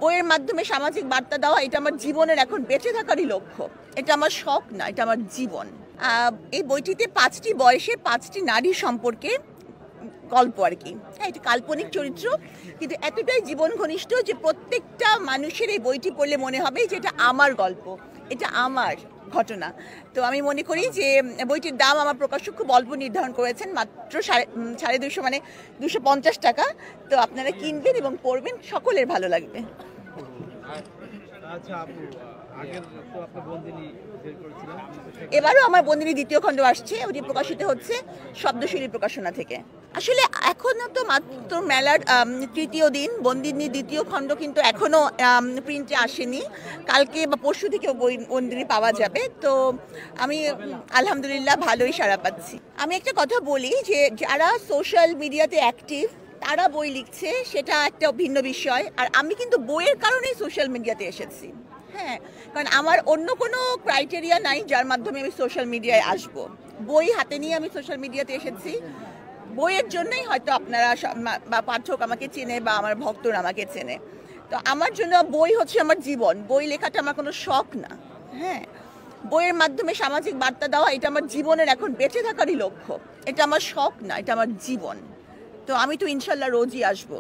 বইয়ের মাধ্যমে সামাজিক বার্তা দেওয়া এটা আমার জীবনের এখন বেঁচে থাকারই লক্ষ্য। এটা আমার শখ না, এটা আমার জীবন। এই বইটিতে ৫টি বয়সে ৫টি নারী সম্পর্কে গল্প আর কি। হ্যাঁ, এটা কাল্পনিক চরিত্র, কিন্তু এতটাই জীবন ঘনিষ্ঠ যে প্রত্যেকটা মানুষের এই বইটি পড়লে মনে হবে যে এটা আমার গল্প, এটা আমার ঘটনা। তো আমি মনে করি যে বইটির দাম আমার প্রকাশক খুব অল্প নির্ধারণ করেছেন, মাত্র 250 মানে 250 টাকা। তো আপনারা কিনবেন এবং পড়বেন, সকলের ভালো লাগবে। আচ্ছা আপু, আগের তো আপনি বন্দিনী বের করেছিলেন, এবারও আমার বন্দিনী দ্বিতীয় খণ্ড আসছে, ওটি প্রকাশিত হচ্ছে শব্দশিলী প্রকাশনা থেকে। আসলে এখনো তো মাত্র মেলার তৃতীয় দিন, বন্দিনী দ্বিতীয় খণ্ড কিন্তু এখনো প্রিন্টে আসেনি। কালকে বা পরশু থেকে বন্দিনী পাওয়া যাবে। তো আমি আলহামদুলিল্লাহ ভালোই সাড়া পাচ্ছি। আমি একটা কথা বলি যে যারা সোশ্যাল মিডিয়াতে অ্যাক্টিভ তারা বই লিখছে, সেটা একটা ভিন্ন বিষয়। আর আমি কিন্তু বইয়ের কারণেই সোশ্যাল মিডিয়াতে এসেছি। হ্যাঁ, কারণ আমার অন্য কোনো ক্রাইটেরিয়া নাই যার মাধ্যমে আমি সোশ্যাল মিডিয়ায় আসব। বই হাতে নিয়ে আমি সোশ্যাল মিডিয়াতে এসেছি। বইয়ের জন্যই হয়তো আপনারা বা পাঠক আমাকে চেনে বা আমার ভক্তরা আমাকে চেনে। তো আমার জন্য বই হচ্ছে আমার জীবন। বই লেখাটা আমার কোনো শখ না। হ্যাঁ, বইয়ের মাধ্যমে সামাজিক বার্তা দেওয়া এটা আমার জীবনের এখন বেঁচে থাকারই লক্ষ্য। এটা আমার শখ না, এটা আমার জীবন। তো আমি তো ইনশাল্লাহ রোজই আসবো।